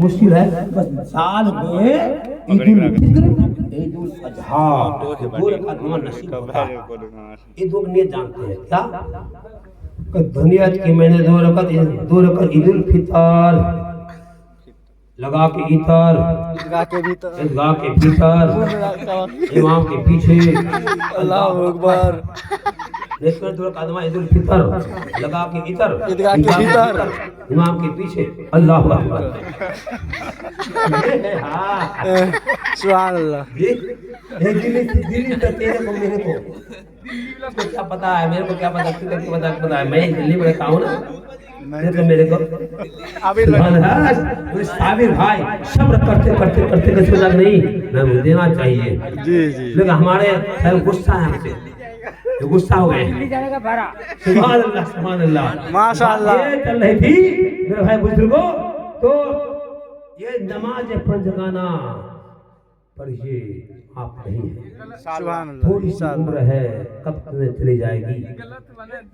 मुश्किल है। बस साल में ईद उल अजहा दो रकात नमाज नसीब होता है। ये दो नियत जानते हैं क्या कि दुनिया की मैंने दो रकात ईद उल फितर लगा के इतर ईदगाह के भीतर इमाम के पीछे अल्लाह अकबर दो रकात नमाज ईद उल फितर लगा के इतर ईदगाह के भीतर इमाम के पीछे अल्लाह अकबर। सुभान अल्लाह। दिल्ली तो तेरे को मेरे को क्या पता है, मेरे को क्या पता, तुझे क्या पता है। मैं दिल्ली में रहता हूँ ना, मेरे को साबिर भाई सब्र करते करते करते कैसे लग नहीं मैं देना चाहिए जी जी। लेकिन हमारे गुस्सा है हमसे, तो गुस्सा हो गए। सुभान अल्लाह सुभान अल्लाह माशाअल्लाह। ये चल रही थी मेरे भाई बुजुर्गों। तो ये नमाज पंजगाना पर ये आप नहीं है। सुभान अल्लाह। थोड़ी सी उम्र है, कब तुम्हें चली जाएगी,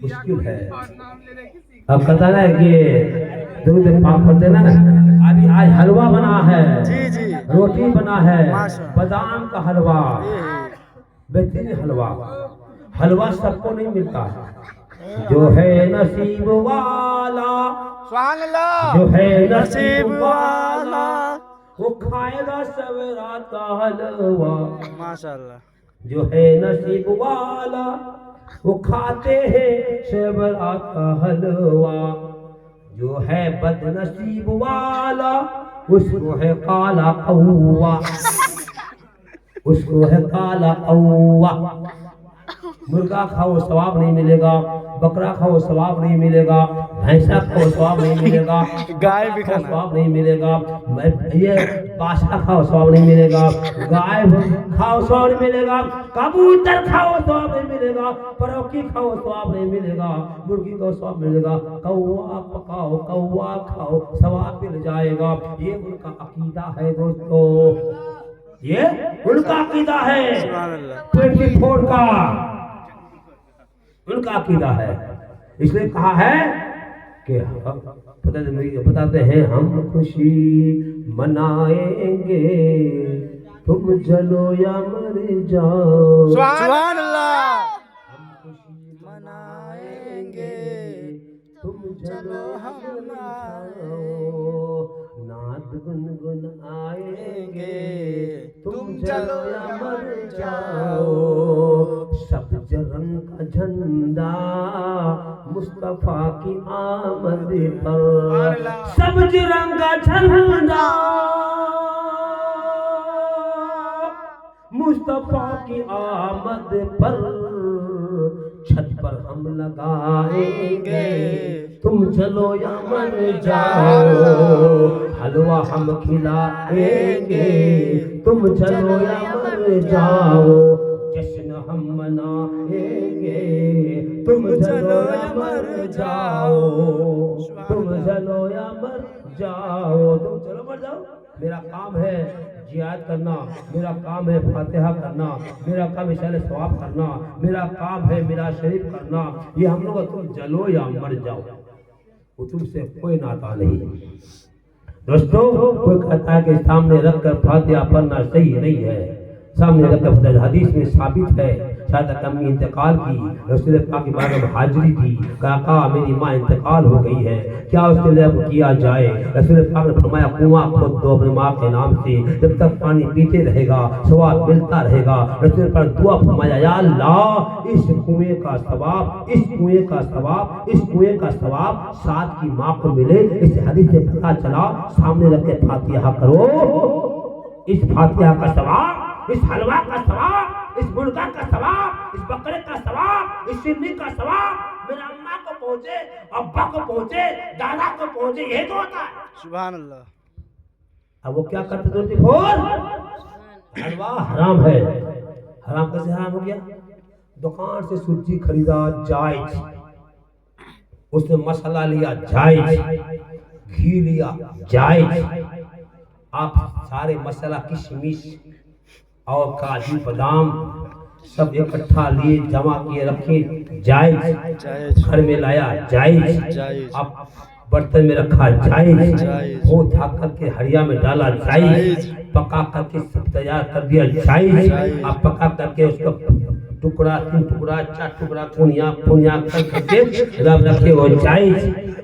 मुश्किल है। अब पता है कि दूध पाक होते ना, अभी आज हलवा बना है जी जी। रोटी बना है माशाअल्लाह। बादाम का हलवा, बेहतरीन हलवा। हलवा सबको नहीं मिलता है, जो है नसीब वाला सुभान अल्लाह। जो है नसीब वाला वो खाएगा सवेरा का हलवा। माशाअल्लाह। जो है नसीब वाला वो खाते हैं सवेरा का हलवा। जो है बदनसीब वाला उसको है काला कौवा, उसको है काला कौवा। मुर्गा खाओ सवाब नहीं मिलेगा, बकरा खाओ सवाब नहीं मिलेगा, भैंसा खाओ सवाब नहीं मिलेगा, गाय भी खाओ खाना सवाब नहीं मिलेगा, ये बादशाह खाओ सवाब नहीं मिलेगा, गाय खाओ सवाब नहीं मिलेगा, कबूतर खाओ सवाब नहीं मिलेगा, परोकी खाओ सवाब नहीं मिलेगा, मुर्गी को सवाब मिलेगा, कौवा पकाओ कौवा खाओ सवाब मिल जाएगा। ये उनका अकीदा है दोस्तों, ये उनका अकीदा है। सुभान अल्लाह। पेट की फोड़ का उनका अकीदा है। इसलिए कहा है कि बताते हैं हम खुशी मनाएंगे तुम चलो या मर जाओ। सुभान अल्लाह। हम खुशी मनाएंगे तुम चलो हम जाओ, नाद गुनगुनाएंगे तुम चलो या मर जाओ। सब्ज रंग का झंडा मुस्तफा की आमद पर, सब्ज रंग का झंडा मुस्तफा की आमद पर, छत पर हम लगाएंगे तुम चलो या मर जाओ। हलवा हम खिलाएंगे तुम चलो या मर जाओ। जश्न हम मनाएंगे तुम चलो या मर जाओ, तुम चलो या मर जाओ, तुम चलो मर जाओ। मेरा काम है जियाद करना, मेरा काम है फातिहा करना, मेरा काम है इशारे सवाब करना, मेरा काम है मेरा शरीफ करना। ये हम लोग तुम जलो या मर जाओ, वो तुमसे कोई नाता नहीं। दोस्तों कोई कहता है कि सामने रखकर फातिहा पढ़ना सही नहीं है, सामने रखकर हदीस में साबित है। शायद अम्मी इंतकाल की, रसूल पाक की बात में हाजिरी थी, काका मेरी माँ इंतकाल हो गई है, क्या उसके लिए अब किया जाए। रसूल पाक ने फरमाया कुआं खोद दो अपनी माँ के नाम से, जब तक पानी पीते रहेगा सवाब मिलता रहेगा। रसूल पाक दुआ फरमाया या अल्लाह इस कुएं का सवाब, इस कुएं का सवाब, इस कुएं का सवाब साथ की माँ को मिले। इस हदीस से पता चला सामने रख के फातिहा करो, इस फातिहा का सवाब, इस हलवा का सवाब, इस मुर्गा का सवाब, इस बकरे का सवाब, इस सिरनी का सवाब मेरे अम्मा को पहुंचे, अब्बा को पहुंचे, दादा को पहुंचे, यही तो होता है। सुभान अल्लाह। अब वो क्या करते थे, हलवा हराम है। हराम कैसे हराम हो गया? दुकान से सूजी खरीदा जायज, उसने मसाला लिया जायज, घी लिया जायज, आप सारे मसाला किशमिश और काजू बादाम सब इकट्ठा लिए जमा किए रखे जायज, घर में लाया जायज। अब बर्तन में रखा जायज, जायज। धो धा करके हड़िया में डाला जायज, पका करके सब तैयार कर दिया जायज, जायज। अब पका करके उसका टुकड़ा 3 टुकड़ा 4 टुकड़ा पुनिया पुनिया करके रब रखे हो जायज।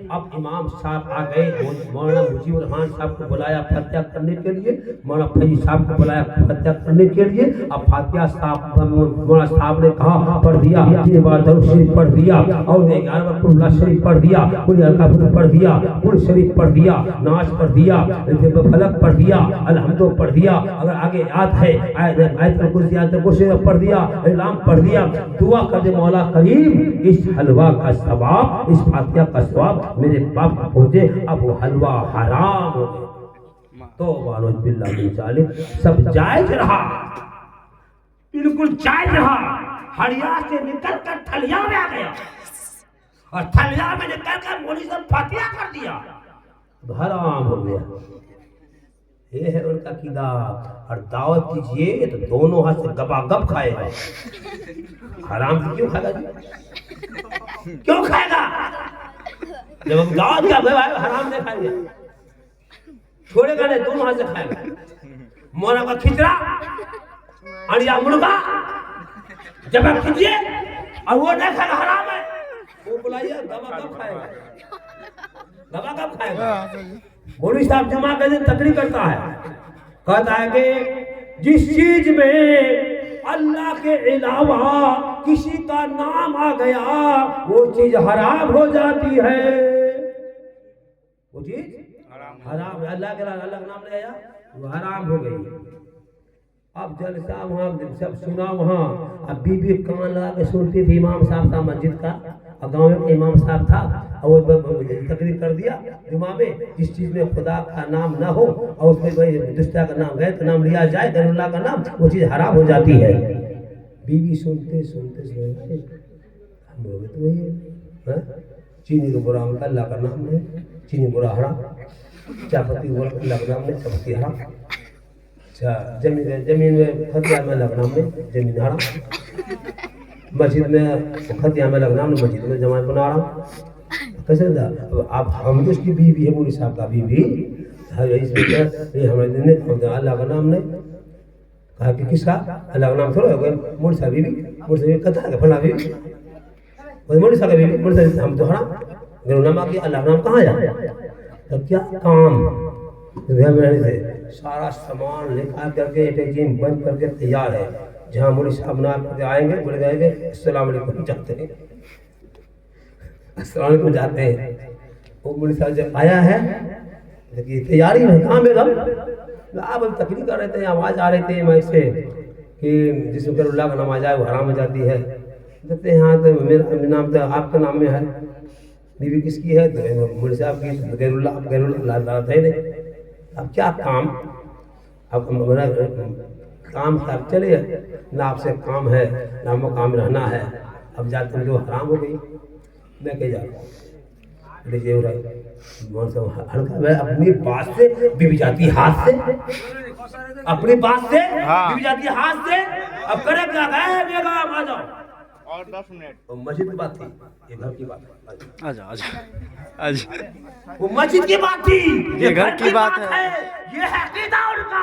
अब इमाम साहब आ गए, मौलाना मुजीबुर रहमान साहब को बुलाया फतह करने के लिए, मौलाना फैजी साहब को बुलाया फतह करने के लिए। अब फातिहा साहब मौलाना साहब ने कहा पढ़ दिया, 3 बार दरूद शरीफ पढ़ दिया और 11 बार कुल शरीफ पढ़ दिया, कुल अलका पढ़ दिया, कुल शरीफ पढ़ दिया, नाच पढ़ दिया, फलक पढ़ दिया, अलहम्दो पढ़ दिया, अगर आगे याद है आयत कुर्सी पढ़ दिया, इलाम पढ़ दिया। दुआ कर दे मौला करीम इस हलवा का सवाब, इस फातिहा का सवाब मेरे बाप को पहुंचे। अब वो हलवा हराम हो गया। तो वालो बिल्लाह मिन जालिम, सब जायज रहा, बिल्कुल जायज रहा। हड़िया से निकल कर थलिया में आ गया और थलिया में निकल कर मोली से फातिहा कर दिया, हराम हो गया। ये है उनका कीदा। और दावत कीजिए तो दोनों हाथ से गपागप खाएगा। हराम से क्यों खाएगा जी? क्यों खाएगा? जब हम दावत का भाई हराम नहीं खाएंगे, छोड़ेगा नहीं, दोनों हाथ से खाएगा। मोना का खिचड़ा अंडिया मुर्गा जब आप कीजिए और वो नहीं खाएगा, हराम है। वो बुलाइए गपागप खाएगा, गपागप खाएगा। मौलवी साहब जुमा के दिन तकरीर करता है, कहता है कि जिस चीज में अल्लाह के अलावा किसी का नाम आ गया वो चीज हराम हो जाती है। वो चीज हराम है, अल्लाह के नाम ले आया वो हराम हो गई। अब जलसा वहाँ सब सुना वहाँ, अब बीबी कान लगा के सुनती थी। इमाम साहब था मस्जिद का और गाँव में इमाम साहब था और वो तकरीर कर दिया जुमा में, जिस चीज़ में खुदा का नाम ना हो और उसमें दुष्टा का नाम गैर का नाम लिया जाए, गैरुल्लाह का नाम, वो चीज़ हराम हो जाती है। बीबी सुनते सुनते सुनते हम लोग तो वही है, चीनी को बुरा अल्लाह का नाम है, चीनी बुरा हराम, चायपत्ती अल्लाह का नाम है, चायपत्ती हराम। अच्छा जमीन में खतिया में लगना में जमीन हराम, मस्जिद में खतिया में लगना में मस्जिद में जमा बना रहा। कैसे आप हम तो उसकी बीवी है, मौलवी साहब का बीवी ये हमारे दिन ने अल्लाह का नाम नहीं कहा कि किसका अल्लाह का नाम थोड़ा है, मौलवी साहब बीवी, मौलवी साहब कहता है फला बीवी, मौलवी साहब का बीवी, मौलवी साहब हम तो हराम, मेरा नाम आ गया, अल्लाह का नाम कहाँ आया? तब क्या काम से सारा सामान लेकर करके एटीएम बंद करके तैयार है। जहाँ मौलवी साहब ना आएंगे बोले जाएंगे अस्सलाम वालेकुम जाते हैं, अस्सलाम वालेकुम जाते हैं। वो मौलवी साहब जब आया है देखिए तैयारी में कहाँ में आप तकरीर कर रहे थे, आवाज़ आ रही थी मैं से कि जिसमें गैरुल्लाह का नमाज आए वो हराम हो जाती है। कहते हैं हाँ तो मेरा नाम तो आपके नाम में है, बीवी किसकी है? तो मौलवी साहब की, गैरुल्लाह है नहीं। अब क्या काम, अब मेरा काम था, अब चलिए ना आपसे काम है ना मुकाम रहना है, अब जाते जो हराम हो गई मैं कह जाता देखिए हल्का मैं अपनी बात से बीवी जाती हाथ से, अपनी बात से बीवी जाती हाथ से। अब करे क्या गए बेगा आ जाओ और 10 मिनट। मस्जिद की बात थी, ये घर की बात है। आजा आजा आजा, वो मस्जिद की बात थी, ये घर की बात है। ये है अकीदा उनका।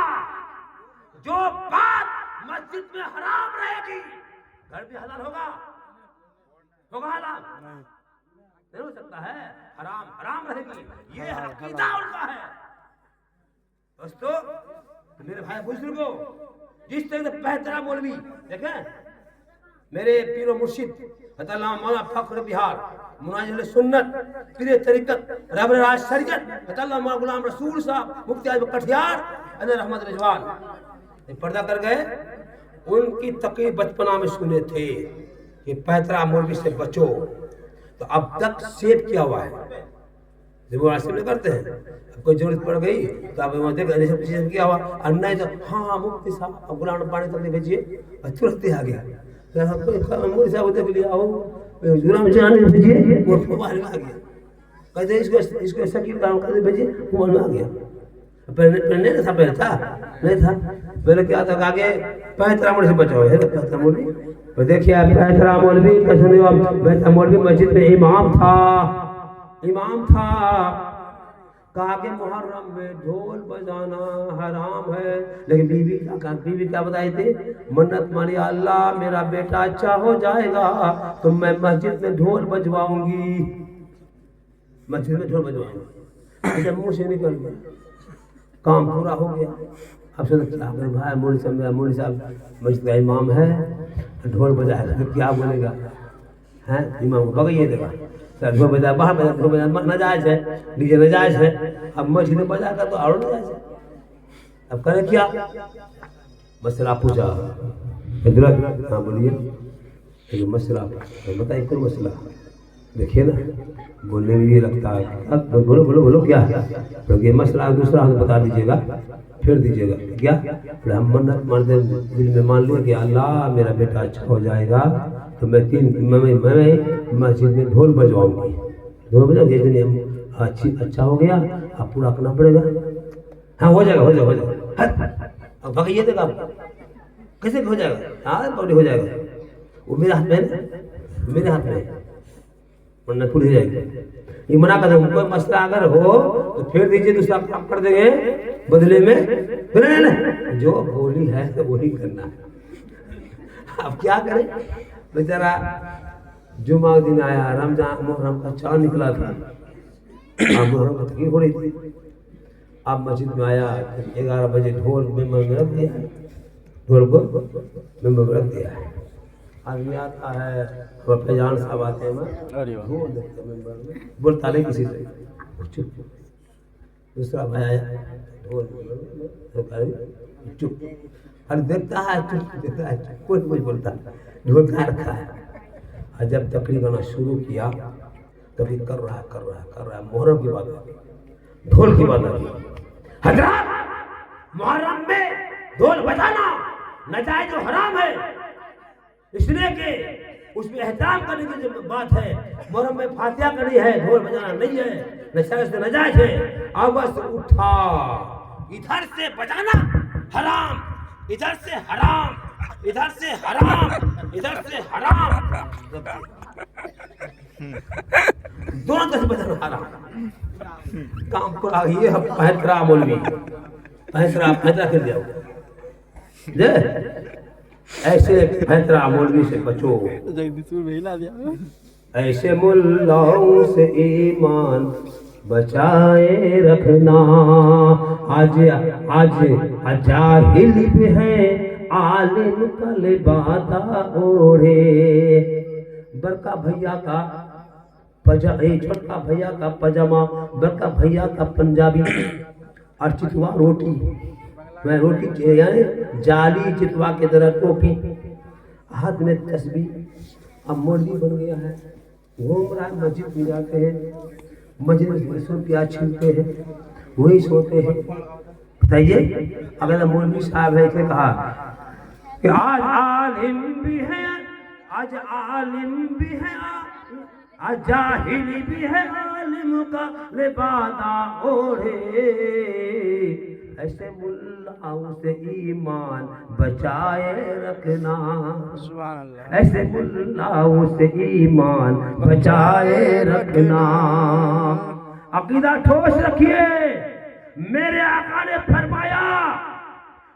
जो बात मस्जिद में हराम रहेगी घर भी हलाल होगा, होगा हलाल नहीं हो सकता है, हराम हराम रहेगी। ये है अकीदा उनका है। दोस्तों तो मेरे भाई बुजुर्गों, जिस तरह से बेहतरा मौलवी देखें मेरे पीरो मुर्शिद मौलाना फख्र बिहार मुनाजिल सुन्नत पीर तरीकत रहबर राज शरीयत मौलाना गुलाम रसूल साहब मुफ्ती आजम कटिहार अनर अहमद रिजवान पर्दा कर गए। उनकी तकरीर बचपना में सुने थे कि पैतरा मौलवी से बचो, तो अब तक सेव किया हुआ है। जब वो रास्ते में करते हैं, कोई जरूरत पड़ गई तो आप वहाँ देख सब किया हुआ, और नहीं तो हाँ मुफ्ती साहब अब गुलाम पानी तक भेजिए, तुरंत आ गया मौलवी साहब देख लिया हो गुलाम जाने भेजिए, वो मोबाइल में आ गया। कहते इसको शकील काम कर भेजिए, मोबाइल में आ गया। पहले नहीं था, पहले था नहीं था, पहले क्या था आगे पैतरा मौलवी से बचाओ है पैतरा मौलवी। तो देखिए पैतरा मौलवी का सुने, पैतरा मौलवी मस्जिद में इमाम था, इमाम था, कहा कि मुहर्रम में ढोल बजाना हराम है, लेकिन बीवी क्या बताई थी? मन्नत मानी, अल्लाह मेरा बेटा अच्छा हो जाएगा तो मैं मस्जिद में ढोल बजवाऊंगी, मस्जिद में ढोल बजवाऊंगी। अच्छा मुंह से निकल गया, काम पूरा हो गया। अब सोचा क्या करें भाई, मौलवी साहब मस्जिद का इमाम है, ढोल बजाएगा तो क्या बोलेगा? हैं इमाम को बगैये देगा, ढोल बजाए बाहर बजा, ढोल बजा नाजायज है, डीजे नाजायज है, अब मस्जिद में बजाएगा तो और नाजायज है। अब करें क्या? मसला पूछा, हाँ बोलिए मसला बताइए, कोई मसला? देखिए ना बोलने में ये लगता है, बोलो बोलो बोलो क्या है? तो ये मसला दूसरा हमें बता दीजिएगा, फिर दीजिएगा क्या? फिर हम मन्नत मानते दिल में मान लिया कि अल्लाह मेरा बेटा अच्छा हो जाएगा तो मैं मस्जिद में ढोल बजवाऊंगी, ढोल बजाओ, अच्छा हो गया, अब पूरा करना पड़ेगा। हाँ हो जाएगा, हो जाएगा, अब बगैये देगा आपको, कैसे हो जाएगा? हाँ हो जाएगा, वो मेरे हाथ में है, मेरे हाथ में मन्नत पूरी हो जाएगी। ये मना कर दो, कोई मसला अगर हो तो फिर दीजिए, दूसरा काम कर देंगे बदले में, नहीं जो बोली है तो वही करना है। अब क्या करें बेचारा, जुमा दिन आया, रमजान मुहर्रम का चांद निकला था, मुहर्रम की तकलीफ हो रही थी। अब मस्जिद में आया, 11 बजे ढोल मेंबर में रख दिया है, ढोल को मेंबर में रख दिया है। आदमी आता है, फैजान साहब आते हैं, ढोल देखते हैं मेंबर में, बोलता नहीं किसी से, चुप। दूसरा भाई आया, ढोल चुप, अरे देखता है चुप, देखता है चुप, कोई कुछ बोलता, ढोल कहाँ रखा है। और जब तकरीबन शुरू किया तभी कर रहा है, मुहर्रम की बात है, ढोल की बात है। हजरत मुहर्रम में ढोल बजाना नाजायज और हराम है, इसलिए कि उसमें एहतराम करने की जो बात है, मुहर्रम में फातिहा करनी है, ढोल बजाना नहीं है, नशा से नाजायज है। आवाज उठा, इधर से बजाना हराम, इधर से हराम, इधर से हराम, इधर से हराम, दोनों तरफ बजाना हराम। काम को ये पैतरा मौलवी, पैतरा कर दिया, ऐसे पैतरा मौलवी से बचो, ऐसे मुल्लाओं से ईमान बचाए रखना। आज जाहिल भी है, आलिम का लिबादा ओढ़े। बड़का भैया का छोटा भैया का पजामा, बड़का भैया का पंजाबी और चितवा रोटी, मैं रोटी यानी जाली चितवा के तरह टोपी, हाथ में तस्बीह। अब मौलवी बन गया है, घूम रहा है, मस्जिद में जाते हैं, मस्जिद में प्याज छीलते हैं, वही सोते हैं। बताइए अगर मौलवी साहब है इसने कहा कि आज आलिम भी है, आज आलिम भी है, आज जाहिल भी है, आलिम का लिबादा ओढ़े। ऐसे मुल्लाओं से ईमान बचाए रखना, सुभान अल्लाह, ऐसे मुल्लाओं से ईमान बचाए रखना। अकीदा ठोस रखिए। मेरे आका ने फरमाया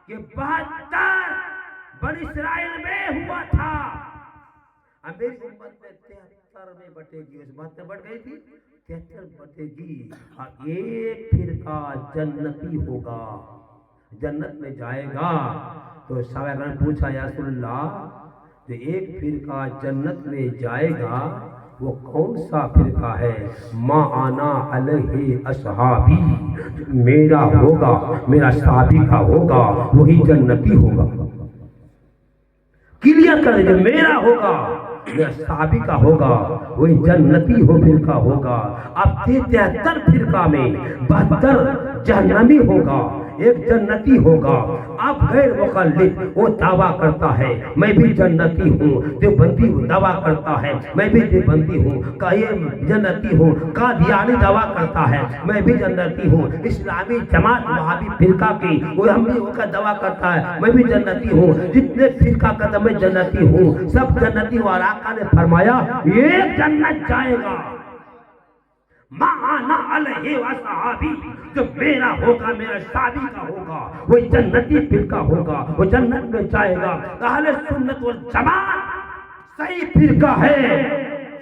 कि 72 बनी इस्राइल में हुआ था, मेरी उम्मत में 73 में बटेगी, उस बात में बढ़ गई थी, 73 बटेगी, और एक फिरका जन्नती होगा, जन्नत में जाएगा। तो सहाबा ने पूछा या रसूलल्लाह, जो एक फिरका जन्नत में जाएगा वो कौन सा फिरका है? मा आना अलैहि अस्हाबी, मेरा होगा, मेरा साहबी का होगा, वही जन्नती होगा। क्लियर कर दीजिए, मेरा होगा, मेरा साहबी का होगा, वही जन्नती हो फिरका होगा। अब 73 फिरका में 72 जहन्नमी होगा, एक जन्नती होगा। अब गैर मुकल्लिद वो दावा करता है मैं भी जन्नती हूँ, देवबंदी दावा करता है मैं भी देवबंदी हूँ, जन्नती हूँ, कादियानी दावा करता है मैं भी जन्नती हूँ, इस्लामी जमात वहाबी फिरका की वो हम भी उसका दावा करता है मैं भी जन्नती हूँ, जितने फिरका कदम में जन्नती हूँ, सब जन्नती। और आका ने फरमाया एक जन्नत जाएगा, माना अलैहि व सहाबी, जो मेरा होगा मेरा साबी का होगा वो जन्नती फिरका होगा, वो जन्नत में जाएगा। अहले सुन्नत वल जमात सही फिरका है,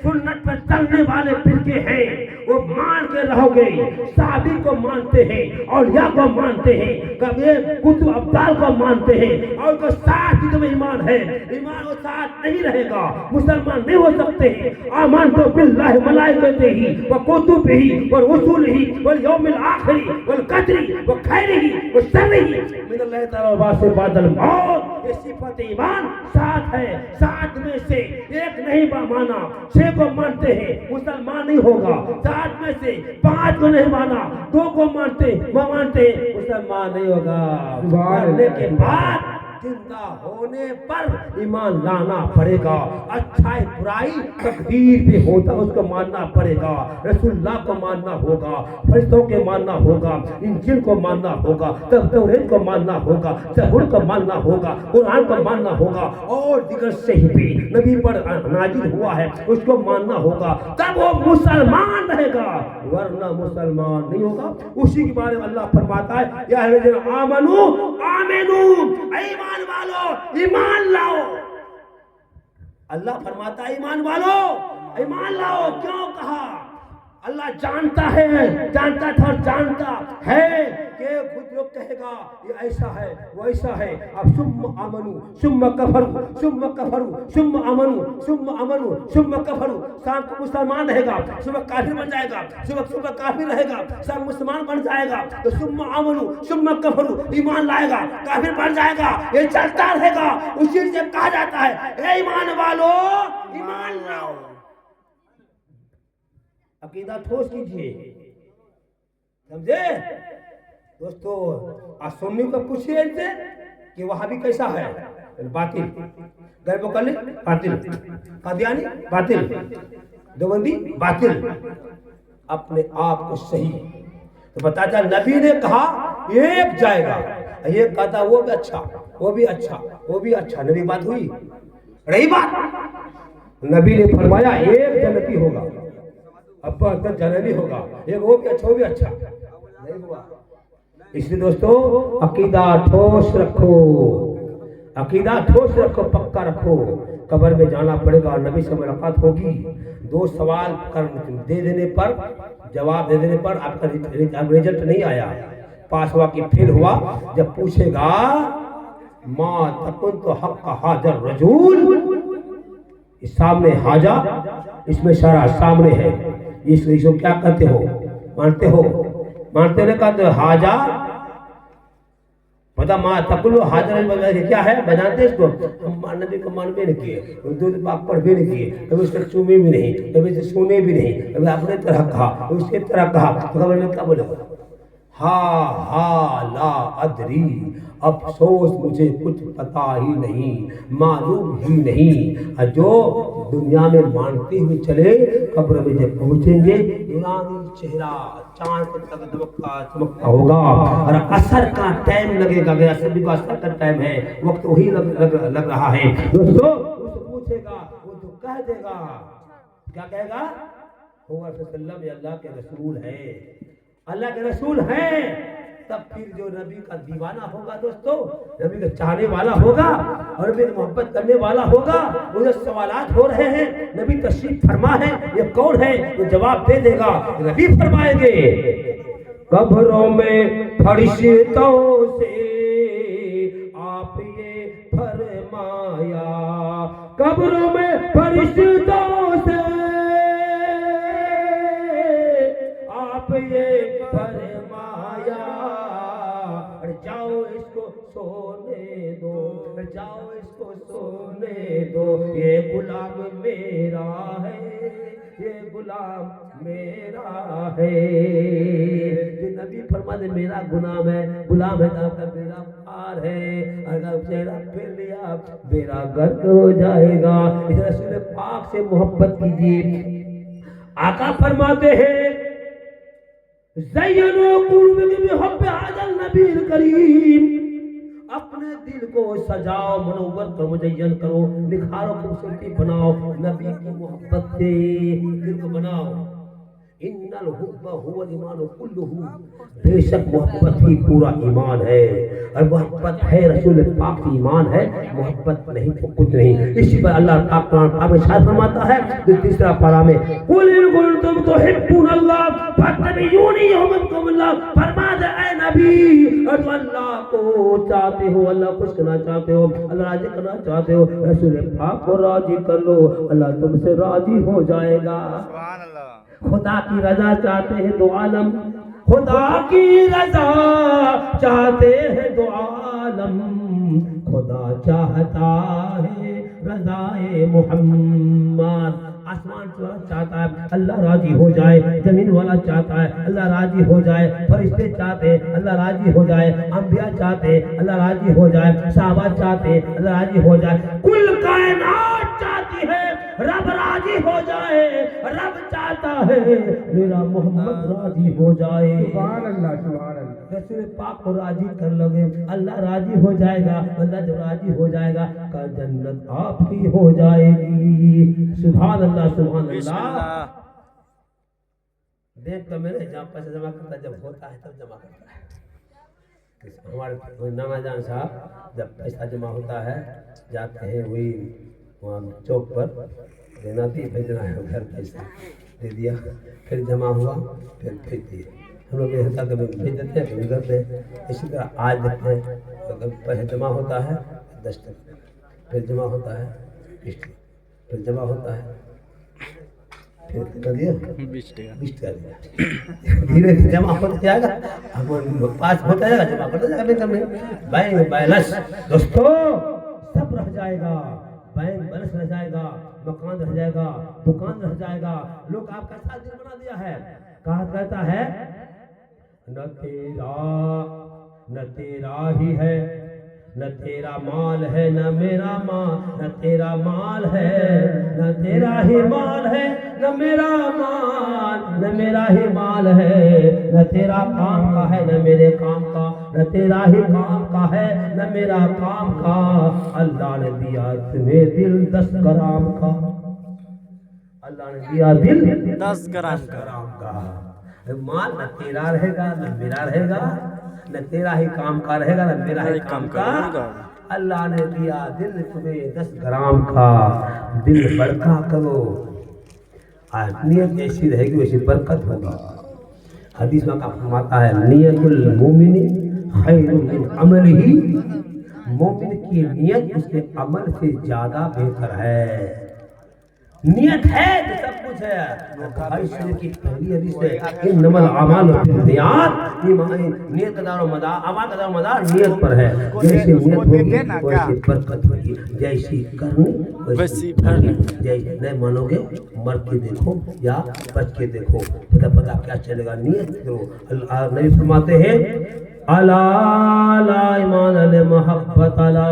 सुन्नत पर चलने वाले फिरके हैं, वो मान के रहोगे। साहबी को मानते हैं, औलिया को मानते हैं, कभी कुतुब अब्दाल को मानते हैं, और को साथ ही तुम्हें ईमान है, ईमान वो साथ नहीं रहेगा, मुसलमान नहीं हो सकते हैं। आमान तो बिल्लाहि मलाइकतिही व कुतुबिही व रुसुलिही वल यौमिल आखिरी वल कदरी व खैरिही व शर्रिही मिनल्लाहि तआला से बादल मौत। ये सिफत ईमान साथ है, साथ में से एक नहीं माना, छह को मानते हैं मुसलमान नहीं होगा, सात में से पांच को नहीं माना, दो को मानते मुसलमान नहीं होगा। मरने के बाद जिंदा होने पर ईमान लाना पड़ेगा। अच्छाई बुराई तकदीर पे होता उसको मानना पड़ेगा, रसूलुल्लाह को मानना होगा, फरिश्तों के मानना होगा, इंजील को मानना होगा, तौरात को मानना होगा, ज़बूर को मानना होगा, कुरान को मानना होगा, और दिगर सही भी नबी पर नाजिल हुआ है उसको मानना होगा, तब वो मुसलमान रहेगा, वरना मुसलमान नहीं होगा। उसी के बारे में अल्लाह फरमाता है या अय्युहल्लज़ीना आमनू आमिनू, ईमान वालो ईमान लाओ। अल्लाह फरमाता है ईमान वालो ईमान लाओ। क्यों कहा? अल्लाह जानता है, जानता था और जानता है कि खुद लोग कहेगा ये ऐसा है वैसा है। अब सुम्म आमनु सुम्म कफरू सुम्म कफरू सुम्म आमनु सुम्म अमनु सुम्म कफरू, शाम को मुसलमान रहेगा, सुबह काफिर बन जाएगा, सुबह काफिर रहेगा, शाम मुसलमान बन जाएगा, तो सुम्म आमनु सुम्म कफरू ईमान लाएगा, काफिर बन जाएगा, ये चलता रहेगा। उसी से कहा जाता है ईमान वालो ईमान लाओ। अकीदा ठोस कीजिए, समझे दोस्तों। आज सुन्नी को पूछिए इनसे कि वहां भी कैसा है, बातिल, गैर मुकल्लिद बातिल, कादियानी बातिल, देवबंदी बातिल, अपने आप को सही। तो बताता नबी ने कहा एक जाएगा, ये कहता वो भी अच्छा, वो भी अच्छा, वो भी अच्छा। नबी बात हुई, रही बात। नबी ने फरमाया एक जन्नती होगा, अब्बा तक जन्नती होगा, एक वो भी अच्छा, वो भी अच्छा नहीं हुआ। इसलिए दोस्तों अकीदा ठोस रखो, अकीदा ठोस रखो, पक्का रखो। कब्र में जाना पड़ेगा, नबी से मुलाकात होगी। दो सवाल कर दे देने पर, जवाब दे देने पर आपका रिजल्ट नहीं आया, पास हुआ कि फेल हुआ, जब पूछेगा मां तकुन तो हक का हाजर रजूल, सामने हाजा, इसमें सारा सामने है। इसको क्या कहते हो, मानते हो? मानते हो कहते हो हाजा, पता माँ तकुल हाजर क्या है, बजाते इसको। हम नबी को मानवे नहीं किए, दूध पाक पढ़ भी नहीं किए, कभी उसको चूमे भी नहीं, कभी उसे सुने भी नहीं, कभी अपने तरह कहा, उसके तरह कहा, तो खबर में क्या बोले हा ला अदरी, अफसोस मुझे कुछ पता ही नहीं, मालूम ही नहीं। जो दुनिया में मानते हुए चले, कब्र में जब पहुंचेंगे नूरानी चेहरा चांद तक चमकता होगा, और असर का टाइम लगेगा, असर भी असर का टाइम है, वक्त वही लग रहा है दोस्तों। उससे पूछेगा, वो तो कह देगा, क्या कहेगा? हुआ सल्लल्लाहु अल्लाह के रसूल है, अल्लाह के रसूल हैं। तब फिर जो नबी का दीवाना होगा दोस्तों, नबी का चाहने वाला होगा और नबी मोहब्बत करने वाला होगा, उधर सवालात हो रहे हैं, नबी तशरीफ फरमा है, ये कौन है, वो जवाब दे देगा। नबी फरमाएंगे कब्रों में फरिश्तों से आप ये फरमाया, कब्रों में फरिश्तों से आप ये फरमाया, जाओ इसको सोने दो, जाओ इसको सोने दो, ये गुलाम मेरा है, ये गुलाम मेरा है। ये नबी फरमा दे मेरा गुलाम है, गुलाम है तो आपका मेरा पार है, अगर चेहरा फिर लिया मेरा गर्क हो जाएगा। इस रसूल पाक से मोहब्बत कीजिए। आका फरमाते हैं करीम, अपने दिल को सजाओ, मनोवर करो, मुजय्यन करो, निखारो, खूबसूरती बनाओ, नबी की मोहब्बत से दिल को बनाओ। इन्नल हुब्बा हुवल ईमान कुल्लुहु, बेशक मोहब्बत ही पूरा ईमान है। और मोहब्बत है रसूल पाक की ईमान है, मोहब्बत नहीं तो कुछ नहीं। इसी पर अल्लाह पाक कुरान पाक में शायद फरमाता है तीसरा पारा में, कुल इन कुंतुम तुहिब्बुनल्लाह फत्तबिऊनी युहिब्बुकुमुल्लाह, फरमा दे ऐ नबी और अल्लाह को चाहते हो, अल्लाह खुश करना चाहते हो, अल्लाह राजी करना चाहते हो, रसूल पाक को राजी कर लो, अल्लाह तुमसे राजी हो जाएगा। सुभान अल्लाह। खुदा की रजा चाहते हैं दो आलम, खुदा की रजा चाहते हैं दो आलम, खुदा चाहता है रज़ाए मोहम्मद। आसमान वाला चाहता है अल्लाह राजी हो जाए, जमीन वाला चाहता है अल्लाह राजी हो जाए, फरिश्ते चाहते हैं अल्लाह राजी हो जाए, अंबिया चाहते हैं अल्लाह राजी हो जाए, सहाबा चाहते हैं अल्लाह राजी हो जाए, कुल कायनात चाहती है रब राजी हो जाए। रब चाहता है मेरा मोहम्मद राजी हो जाए। सुभान अल्लाह, सुभान अल्लाह। रसूल पाक को राजी कर लोगे, अल्लाह राजी हो जाएगा। अल्लाह जब राजी हो जाएगा का जन्नत आपकी हो जाएगी। सुभान अल्लाह, सुभान अल्लाह। देख तो मेरे जहाँ पैसा जमा करता, जब होता है तब जमा करता है। हमारे नानाजान साहब जब पैसा जमा होता है जाते हैं वही वहाँ चौक पर देना थी, भेजना है घर, पैसा दे दिया, फिर जमा हुआ, फिर भेज दिए। हम लोग ऐसा कभी भेज देते हैं कभी करते हैं। इसी तरह आज देखते हैं तो पैसा जमा होता है 10 टका, फिर जमा होता है 20 टका, फिर जमा होता है फिर कर दिया 20 टका 20 टका दिया। धीरे धीरे जमा होता जाएगा, हम पास होता जाएगा, जमा करता जाएगा, बैंक बैलेंस दोस्तों सब रह जाएगा। बैंक बैलेंस रह जाएगा, मकान रह जाएगा, दुकान रह जाएगा। लोग आपका साथ दिन बना दिया है। कहा कहता है न तेरा ही है, न तेरा माल है, न मेरा माल, न तेरा माल है, न तेरा ही माल है, न मेरा माल, न मेरा ही माल है, न तेरा काम का है, न मेरे काम का, न तेरा ही काम का है, न मेरा काम का। अल्लाह ने दिया तुम्हें दिल 10 ग्राम का, अल्लाह ने दिया दिल 10 ग्राम का। माल न तेरा रहेगा, न मेरा रहेगा, न तेरा ही काम का रहेगा, न मेरा ही काम का। अल्लाह ने दिया दिल तुम्हें 10 ग्राम का। दिल बड़का करो, नियत जैसी रहेगी वैसी बरकत होगी। हदीस में फरमाता है नियतुल मुमिनी खैरुम मिन अमलिही, मोमिन की नियत उसके अमल से ज्यादा बेहतर है। नियत है तो सब कुछ है। बुखारी शरीफ की पहली हदीस है इन्नमल अमालु बिन्नियात, नियत का दारो मदार, अमाल का दारो मदार नियत पर है। जैसी नियत होगी वैसी बरकत होगी, जैसी करनी वैसी भरनी। जैसे नहीं मानोगे मर के देखो या बच के देखो, पता क्या चलेगा। नियत करो। अल्लाह नबी फरमाते हैं अला ला ईमान अल मोहब्बत अला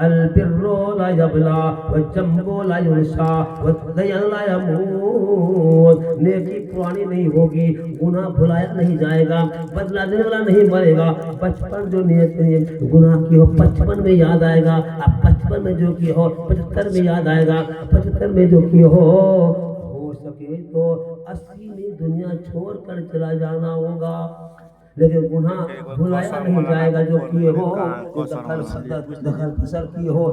अल बिर्रो ला यबला व जम्बो ला युनसा व दयन ला यमूत। नेकी पुरानी नहीं होगी, गुनाह भुलाया नहीं जाएगा, बदला देने वाला नहीं मरेगा। बचपन जो नियत गुनाह की हो 55 में याद आएगा, अब 55 में जो की हो 75 में याद आएगा, 75 में जो की हो सके तो 80 में दुनिया छोड़ कर चला जाना होगा। लेकिन गुनाह भुलाया नहीं जाएगा जो किए हो, दखल फसल किए हो।